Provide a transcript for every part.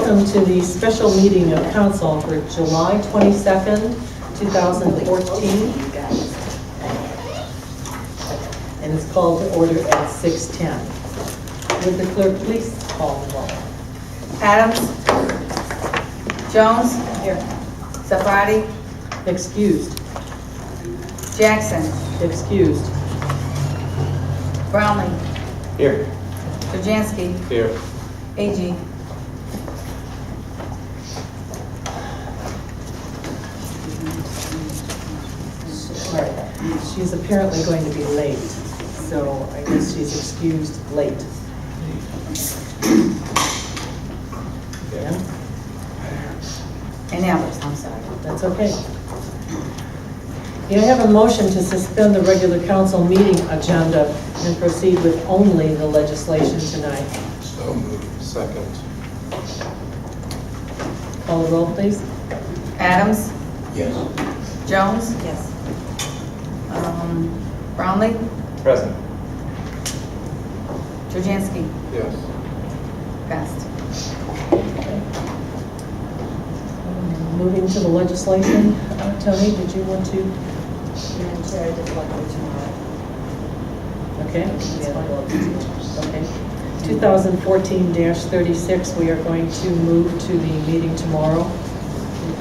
welcome to the special meeting of council for July 22nd, 2014. And it's called to order at 6:10. Would the clerk please call the roll? Adams. Jones. Here. Safari. Excused. Jackson. Excused. Brownlee. Here. Turjansky. Here. AG. All right. She's apparently going to be late, so I guess she's excused late. Yeah, And Albers, I'm sorry. that's okay. You have a motion to suspend the regular council meeting agenda and proceed with only the legislation tonight. So moved. Second. Call the roll, please. Adams. Yes. Jones. Yes. Brownlee. Present. Turjansky. Yes. Passed. Moving to the legislation. Tony, did you want to? Madam Chair, I just want to tomorrow. Okay. Okay. 2014-36, we are going to move to the meeting tomorrow.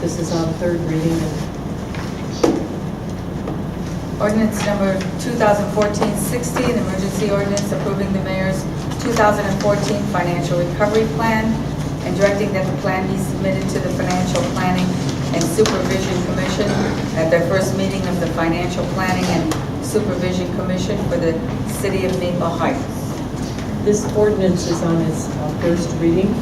This is on third reading. Ordinance number 2014-60, an emergency ordinance approving the mayor's 2014 financial recovery plan and directing that the plan be submitted to the Financial Planning and Supervision Commission at their first meeting of the Financial Planning and Supervision Commission for the City of Maple Heights. This ordinance is on its first reading.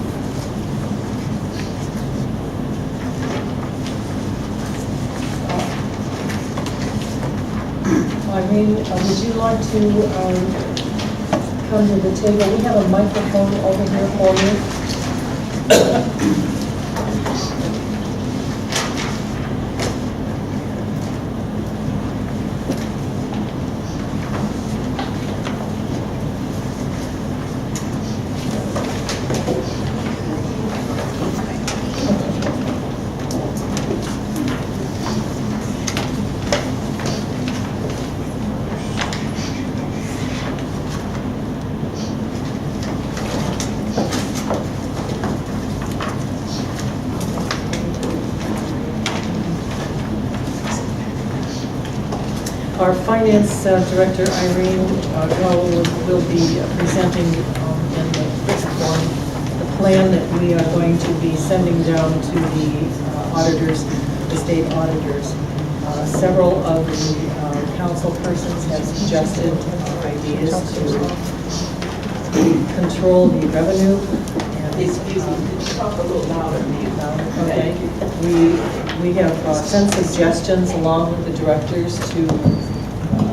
Irene, would you like to come to the table? We have a microphone over here for you. Our Finance Director, Irene, will be presenting in the first form the plan that we are going to be sending down to the auditors, the state auditors. Several of the council persons have suggested ideas to control the revenue. Excuse me, could you talk a little louder, ma'am? Okay. We have sent suggestions along with the directors to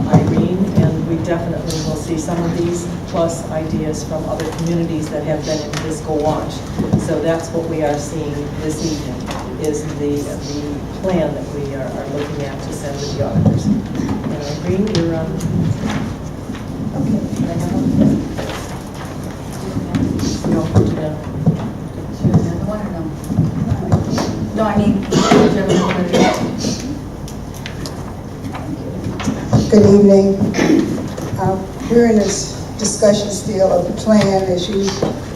Irene, and we definitely will see some of these, plus ideas from other communities that have been in fiscal watch. So that's what we are seeing this evening, is the plan that we are looking at to send to the auditors. And Irene, you're on. Okay. Can I have one? No, put it down. No, I mean, Good evening. We're in this discussion still of the plan. As you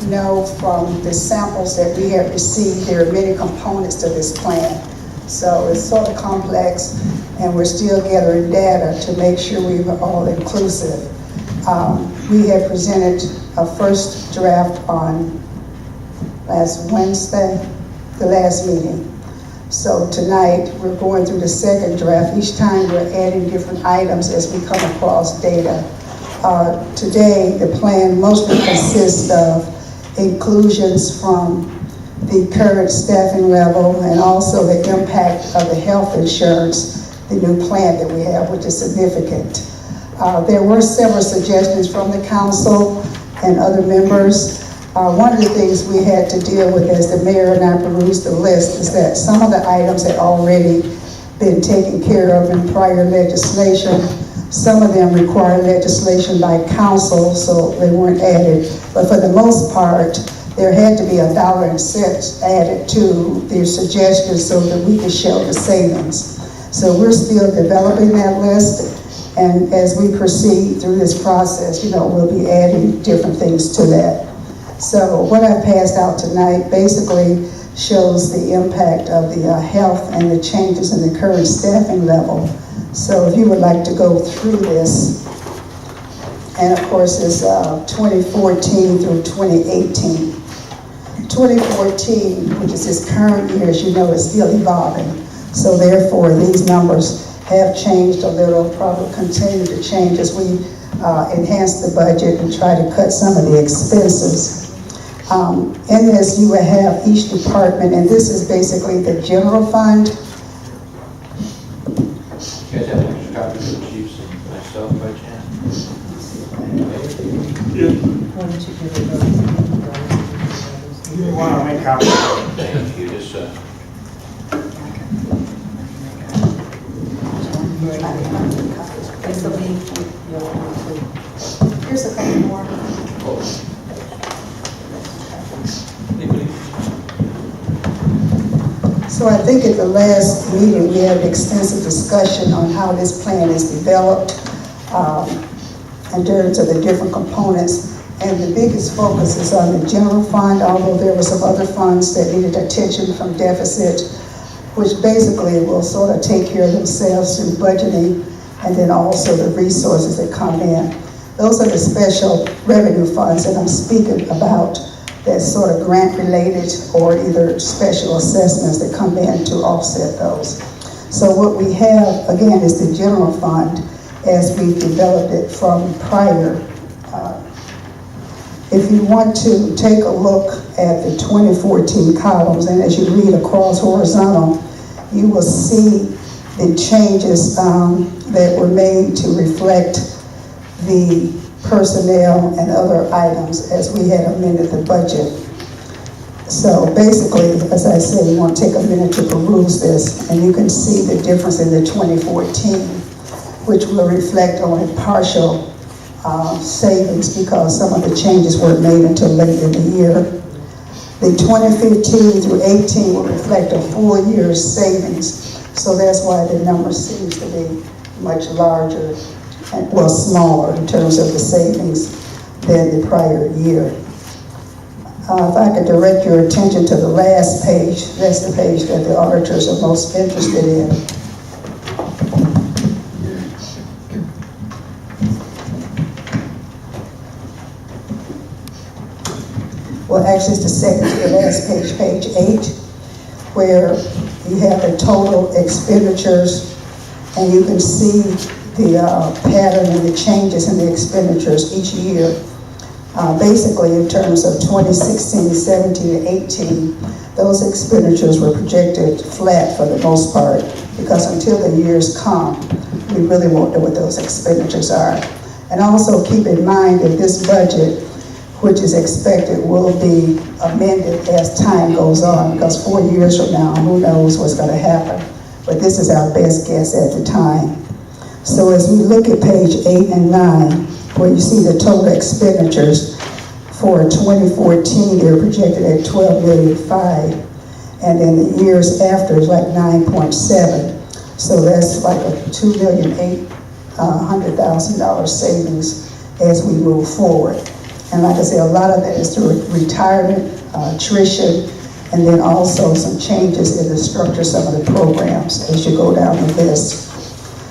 know from the samples that we have received, there are many components to this plan. So it's sort of complex, and we're still gathering data to make sure we are all inclusive. We have presented a first draft on last Wednesday, the last meeting. So tonight, we're going through the second draft. Each time we're adding different items as we come across data. Today, the plan mostly consists of inclusions from the current staffing level and also the impact of the health insurance, the new plan that we have, which is significant. There were several suggestions from the council and other members. One of the things we had to deal with as the mayor and I perused the list is that some of the items had already been taken care of in prior legislation. Some of them require legislation by council, so they weren't added. But for the most part, there had to be $1.06 added to their suggestions so that we could show the savings. So we're still developing that list, and as we proceed through this process, we'll be adding different things to that. So what I passed out tonight basically shows the impact of the health and the changes in the current staffing level. So if you would like to go through this, and of course it's 2014 through 2018. 2014, which is this current year, as you know, is still evolving. So therefore, these numbers have changed a little, probably continue to change as we enhance the budget and try to cut some of the expenses. In this, you will have each department, and this is basically the general fund. You guys have an extra copy for the chiefs and myself by chance? Why don't you give it those? You want to make copies? Thank you, just, This will be, Here's a couple more. So I think at the last meeting, we had an extensive discussion on how this plan is developed in terms of the different components. And the biggest focus is on the general fund, although there were some other funds that needed attention from deficit, which basically will sort of take care of themselves through budgeting and then also the resources that come in. Those are the special revenue funds that I'm speaking about, that's sort of grant related or either special assessments that come in to offset those. So what we have, again, is the general fund as we developed it from prior. If you want to take a look at the 2014 columns, and as you read across horizontal, you will see the changes that were made to reflect the personnel and other items as we had amended the budget. So basically, as I said, you want to take a minute to peruse this, and you can see the difference in the 2014, which will reflect on a partial savings because some of the changes weren't made until late in the year. The 2015 through 18 will reflect a full year's savings. So that's why the number seems to be much larger, and well, smaller in terms of the savings than the prior year. If I could direct your attention to the last page, that's the page that the auditors are most interested in. Well, actually, it's the second to the last page, page 8, where you have the total expenditures, and you can see the pattern and the changes in the expenditures each year. Basically, in terms of 2016, 17, and 18, those expenditures were projected flat for the most part, because until the years come, we really won't know what those expenditures are. And also keep in mind that this budget, which is expected, will be amended as time goes on, because 4 years from now, who knows what's going to happen. But this is our best guess at the time. So as we look at page 8 and 9, where you see the total expenditures for 2014, they're projected at $12,500,000, and then the years after is like 9.7. So that's like a $2,800,000 savings as we move forward. And like I said, a lot of that is through retirement, attrition, and then also some changes in the structure of some of the programs as you go down the list.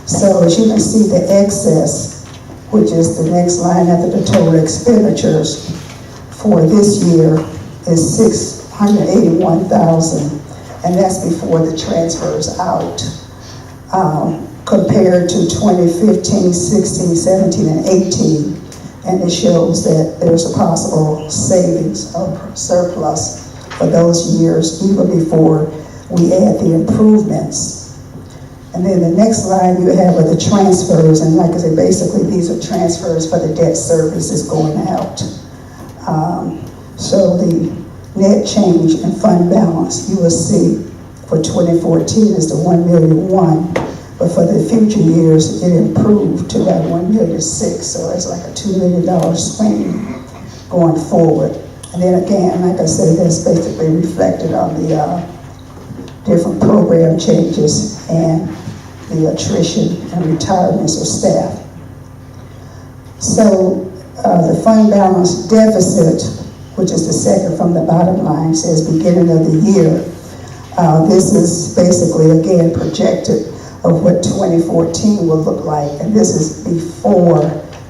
So as you can see, the excess, which is the next line after the total expenditures for this year, is $681,000, and that's before the transfers out. Compared to 2015, 16, 17, and 18, and it shows that there's a possible savings of surplus for those years, even before we add the improvements. And then the next line you have are the transfers, and like I said, basically these are transfers for the debt services going out. So the net change in fund balance, you will see for 2014 is the $1,000,001. But for the future years, it improved to about $1,000,006. So that's like a $2 million swing going forward. And then again, like I said, that's basically reflected on the different program changes and the attrition and retirements of staff. So the fund balance deficit, which is the second from the bottom line, says beginning of the year. This is basically, again, projected of what 2014 will look like, and this is before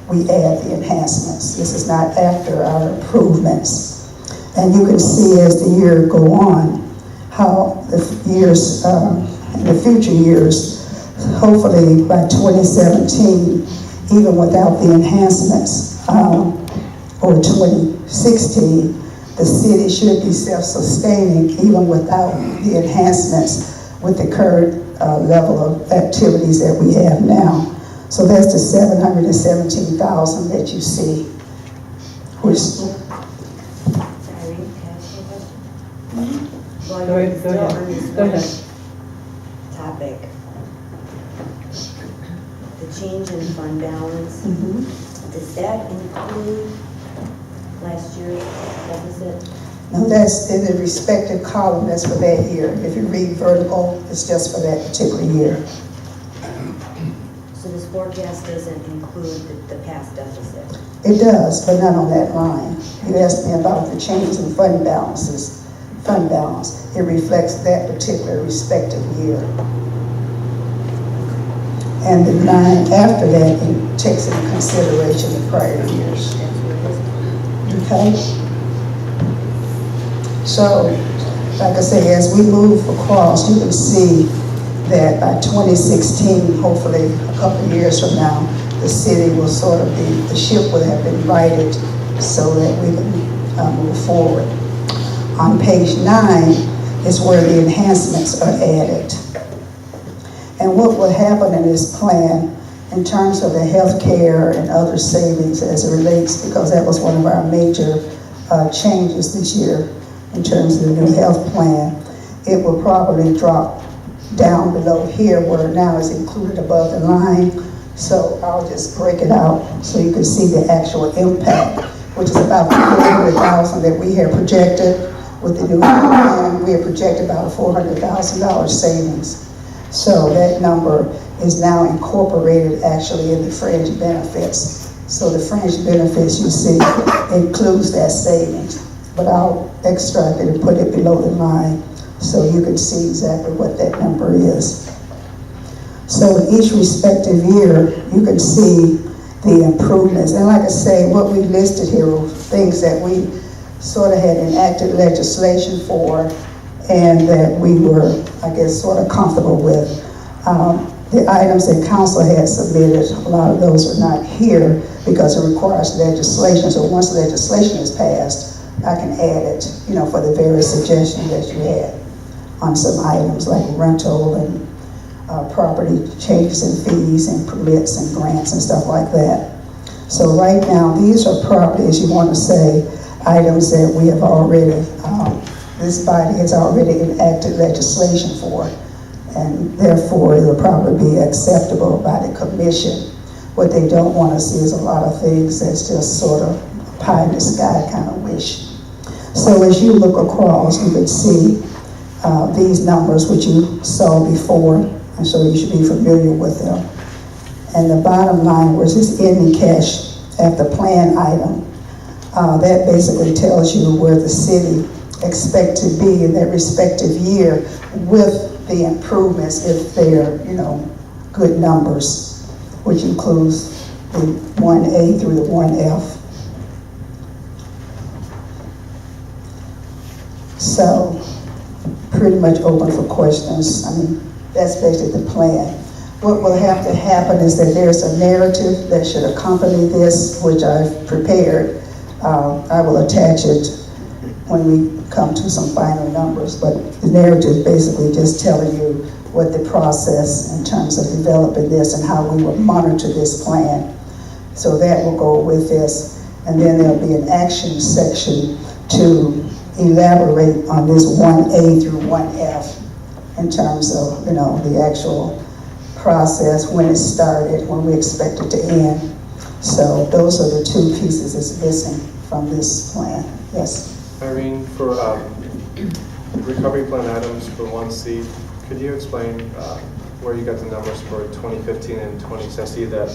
we add the enhancements. This is not after our improvements. And you can see as the year go on, how the years, in the future years, hopefully by 2017, even without the enhancements, or 2016, the city should be self-sustaining even without the enhancements with the current level of activities that we have now. So that's the 717,000 that you see, which Well, Go ahead, still on this go ahead. topic. The change in fund balance, does that include last year's deficit? no, that's in the respective column, that's for that year. If you read vertical, it's just for that particular year. So this forecast doesn't include the past deficit? It does, but not on that line. You asked me about the changes in fund balances. Fund balance, it reflects that particular respective year. And the line after that, it takes into consideration the prior years. Okay? So, like I say, as we move across, you can see that by 2016, hopefully a couple of years from now, the city will sort of be, the ship will have been righted so that we can move forward. On page 9 is where the enhancements are added. And what will happen in this plan in terms of the health care and other savings as it relates, because that was one of our major changes this year in terms of the new health plan, it will probably drop down below here where now is included above the line. So I'll just break it out so you can see the actual impact, which is about the 400,000 that we have projected. With the new plan, we have projected about a $400,000 savings. So that number is now incorporated actually in the fringe benefits. So the fringe benefits you see includes that savings. But I'll extract it and put it below the line so you can see exactly what that number is. So in each respective year, you can see the improvements. And like I say, what we listed here were things that we sort of had enacted legislation for and that we were, I guess, sort of comfortable with. The items that council had submitted, a lot of those are not here because it requires legislation. So once legislation is passed, I can add it, you know, for the various suggestions that you had on some items like rental and property changes and fees and permits and grants and stuff like that. So right now, these are properties, you want to say, items that we have already, this body has already enacted legislation for, and therefore it will probably be acceptable by the commission. What they don't want to see is a lot of things that's just sort of pie in the sky kind of wish. So as you look across, you can see these numbers which you saw before, and so you should be familiar with them. And the bottom line was this ending cash at the plan item. That basically tells you where the city expects to be in that respective year with the improvements if they're, you know, good numbers, which includes the 1A through the 1F. So, pretty much open for questions. I mean, that's basically the plan. What will have to happen is that there's a narrative that should accompany this, which I've prepared. I will attach it when we come to some final numbers, but the narrative is basically just telling you what the process in terms of developing this and how we will monitor this plan. So that will go with this, and then there'll be an action section to elaborate on this 1A through 1F in terms of, you know, the actual process, when it started, when we expect it to end, So those are the two pieces that's missing from this plan. Yes. Irene, for recovery plan items for 1C, could you explain where you got the numbers for 2015 and 20? I see that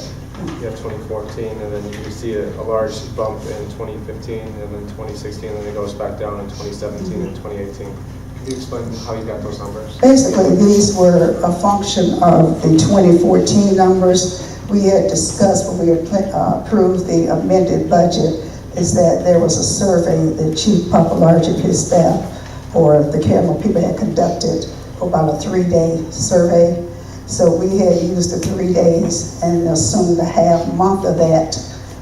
you have 2014, and then you see a large bump in 2015, and then 2016, and then it goes back down in 2017 and 2018. Could you explain how you got those numbers? Basically, these were a function of the 2014 numbers. We had discussed when we approved the amended budget is that there was a survey that Chief Papalarge and his staff or the camera people had conducted about a 3-day survey. So we had used the 3 days and assumed a half month of that,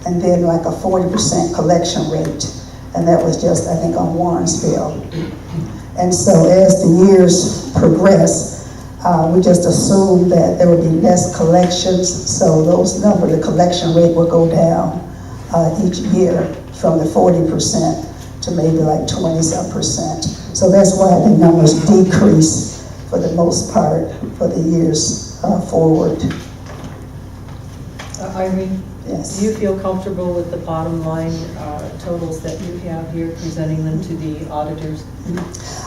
and then like a 40% collection rate. And that was just, I think, on Warrensville. And so as the years progress, we just assumed that there would be less collections. So those numbers, the collection rate would go down each year from the 40% to maybe like 20-some%. So that's why the numbers decrease for the most part for the years forward. Irene? Yes. Do you feel comfortable with the bottom line totals that you have here, presenting them to the auditors?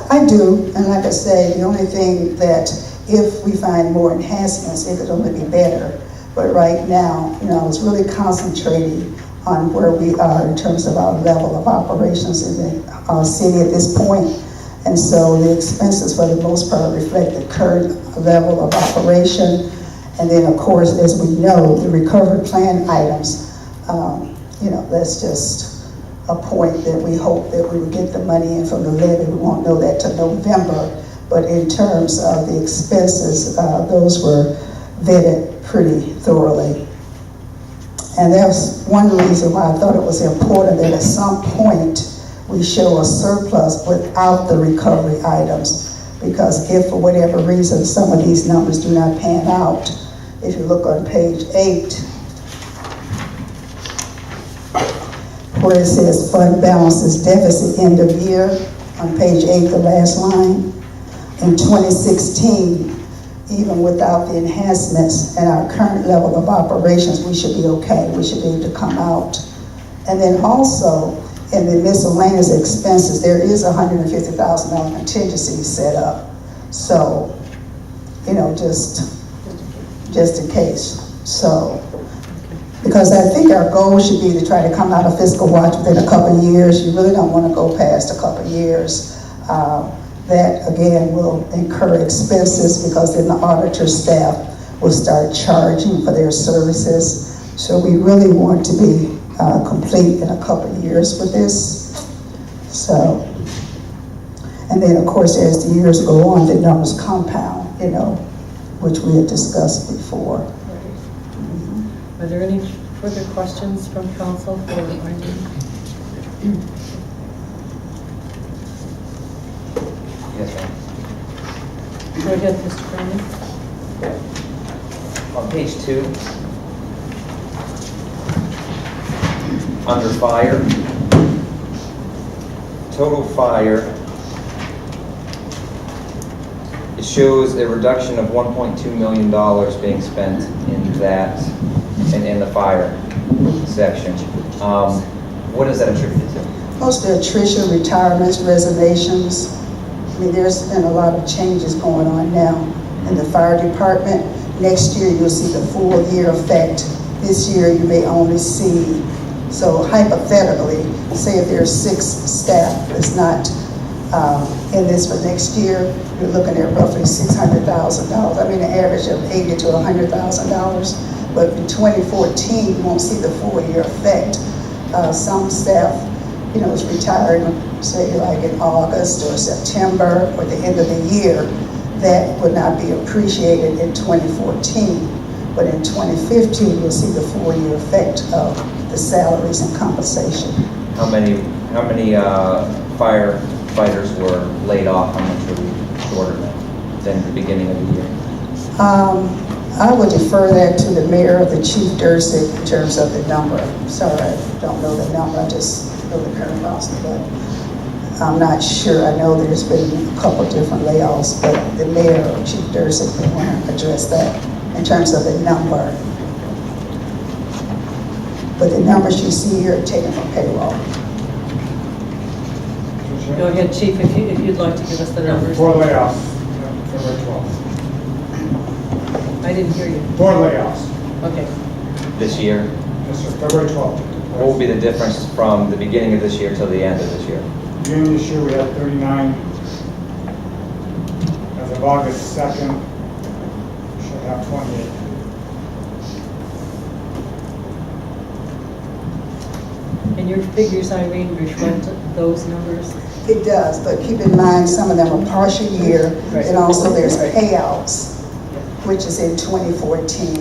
I do, and like I say, the only thing that if we find more enhancements, it could only be better. But right now, I was really concentrating on where we are in terms of our level of operations in the city at this point. And so the expenses for the most part reflect the current level of operation. And then of course, as we know, the recovery plan items, that's just a point that we hope that we will get the money in from the levy. We won't know that till November. But in terms of the expenses, those were vetted pretty thoroughly. And that's one reason why I thought it was important that at some point we show a surplus without the recovery items. Because if for whatever reason some of these numbers do not pan out, if you look on page 8, where it says fund balances deficit end of year, on page 8, the last line, in 2016, even without the enhancements and our current level of operations, we should be okay. We should be able to come out. And then also, in the miscellaneous expenses, there is a $150,000 contingency set up. So, just in case. So, because I think our goal should be to try to come out of fiscal watch within a couple of years. You really don't want to go past a couple of years. That again will incur expenses because then the auditor staff will start charging for their services. So we really want to be complete in a couple of years with this. So, and then of course as the years go on, the numbers compound, which we had discussed before. Are there any further questions from council for Irene? Yes, ma'am. Go ahead, Mr. Brandon. On page 2, under fire, total fire, it shows a reduction of $1.2 million being spent in that, in the fire section. What is that attributed to? Mostly attrition, retirements, resignations. I mean, there's been a lot of changes going on now in the fire department. Next year, you'll see the full year effect. This year, you may only see, so hypothetically, say if there's 6 staff that's not in this for next year, you're looking at roughly $600,000. I mean, an average of $80,000 to $100,000. But in 2014, you won't see the full year effect. Some staff, is retiring, say like in August or September or the end of the year. That would not be appreciated in 2014. But in 2015, you'll see the full year effect of the salaries and compensation. How many firefighters were laid off? How much were we shorter than the beginning of the year? I would defer that to the mayor or the chief Dursick in terms of the number. Sorry, I don't know the number. I just know the current roster, but I'm not sure. I know there's been a couple different layoffs, but the mayor or chief Dursick may want to address that in terms of the number. But the numbers you see here are taken from payroll. Go ahead, Chief, if you'd like to give us the numbers. 4 layoffs, February 12th. I didn't hear you. 4 layoffs, Okay. This year? yes, sir, February 12th. What will be the difference from the beginning of this year till the end of this year? Beginning of this year, we had 39. As of August 2nd, we should have 28. And your figures, Irene, reflect those numbers? It does, but keep in mind, some of them are partial year, Right. and also there's payouts, which is in 2014.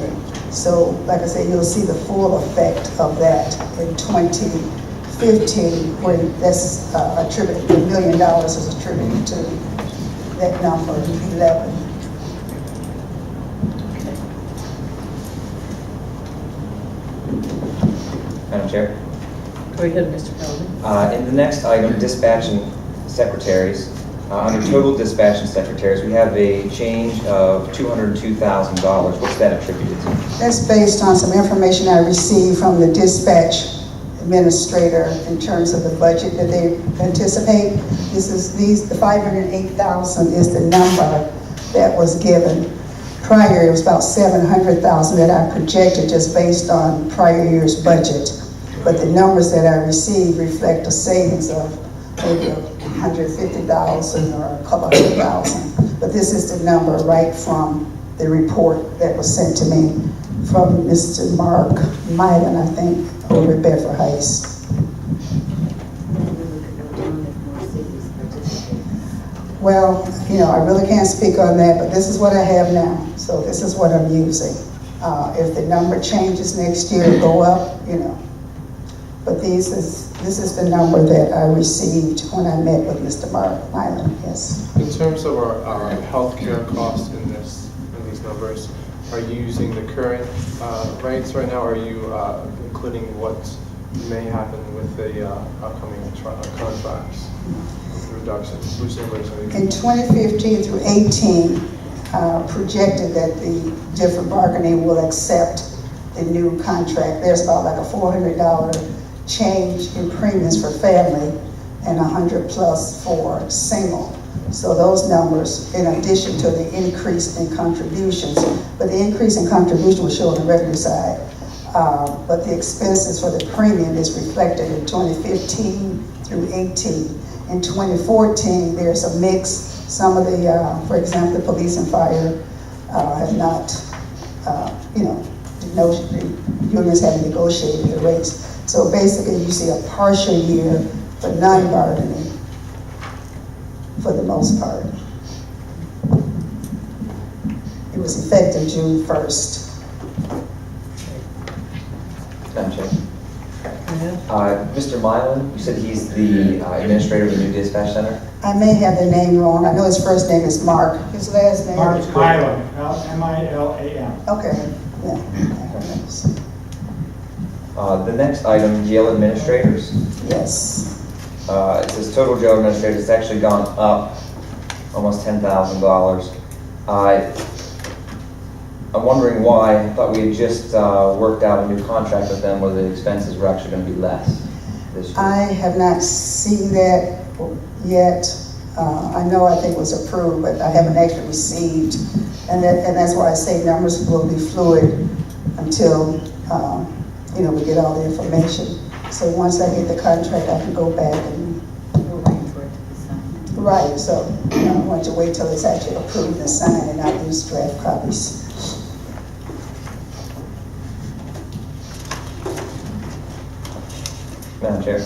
So, like I said, you'll see the full effect of that in 2015, when that's attributed, $1 million is attributed to that number, 11. Madam Chair? Go ahead, Mr. Feldman. In the next item, dispatch and secretaries, under total dispatch and secretaries, we have a change of $202,000. What's that attributed to? That's based on some information I received from the dispatch administrator in terms of the budget that they anticipate. The 508,000 is the number that was given. Prior, it was about 700,000 that I projected just based on prior year's budget. But the numbers that I received reflect a savings of maybe 150,000 or a couple hundred thousand. But this is the number right from the report that was sent to me from Mr. Mark Mylan, I think, over at Bedford Heights. Well, I really can't speak on that, but this is what I have now. So this is what I'm using. If the number changes next year, go up, But this is the number that I received when I met with Mr. Mark Mylan, yes. In terms of our healthcare costs in these numbers, are you using the current rates right now, or are you including what may happen with the upcoming contracts, reductions? Which numbers are you In 2015 through 18, projected that the different bargaining will accept the new contract. There's about like a $400 change in premiums for family and 100 plus for single. So those numbers, in addition to the increase in contributions, but the increase in contribution will show on the revenue side. But the expenses for the premium is reflected in 2015 through 18. In 2014, there's a mix. Some of the, for example, the police and fire have not, the unions haven't negotiated the rates. So basically, you see a partial year for non-bargaining for the most part. It was effective June 1st. Madam Chair? Yeah. Mr. Mylan, you said he's the administrator of the new dispatch center? I may have the name wrong. I know his first name is Mark. His last name Mark is Mylan, Milam. Okay, yeah. The next item, jail administrators. Yes. It says total jail administrators, it's actually gone up almost $10,000. I'm wondering why. I thought we had just worked out a new contract with them where the expenses were actually going to be less this year. I have not seen that yet. I think it was approved, but I haven't actually received. And that's why I say numbers will be fluid until, we get all the information. So once I get the contract, I can go back and. We're waiting for it to be signed. Right, so I want to wait till it's actually approved and signed and not use draft copies. Madam Chair?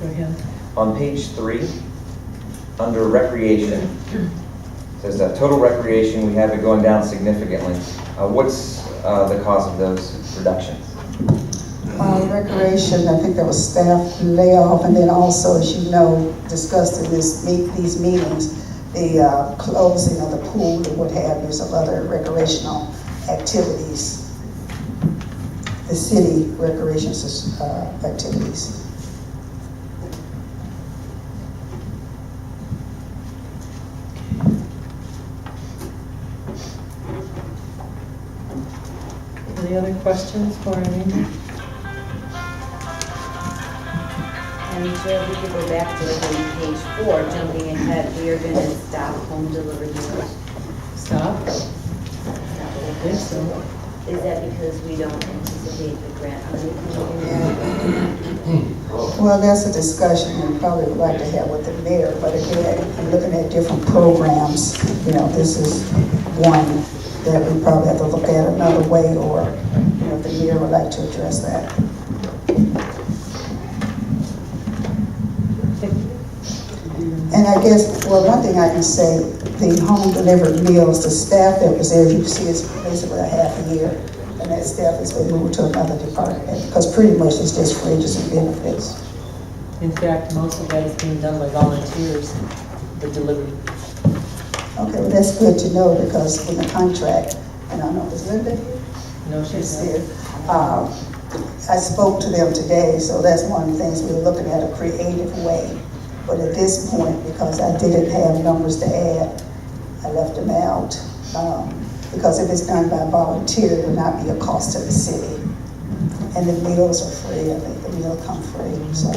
Go ahead. On page 3, under recreation, it says that total recreation, we have it going down significantly. What's the cause of those reductions? Recreation, I think there was staff layoff, and then also, as you know, discussed in these meetings, the closing of the pool and what have you, some other recreational activities, the city recreation activities. Any other questions for Irene? And Chair, if we could go back to like page 4, jumping ahead, we are gonna stop home delivered meals. Stop? I think so. Is that because we don't anticipate the grant money coming in? Well, that's a discussion we probably would like to have with the mayor, but again, I'm looking at different programs. You know, this is one that we probably have to look at another way, or, you know, if the mayor would like to address that. And I guess, well, one thing I can say, the home delivered meals, the staff that was there, you see, is basically a half a year, and that staff has been moved to another department, because pretty much it's just fringes and benefits. In fact, most of that is being done by volunteers, the delivery. Okay, well, that's good to know, because in the contract, and I don't know, is Linda here? No, she's She's here. here. I spoke to them today, so that's one of the things we were looking at, a creative way. But at this point, because I didn't have numbers to add, I left them out. Because if it's done by volunteer, it will not be a cost to the city. And the meals are free, I think the meal come free, so.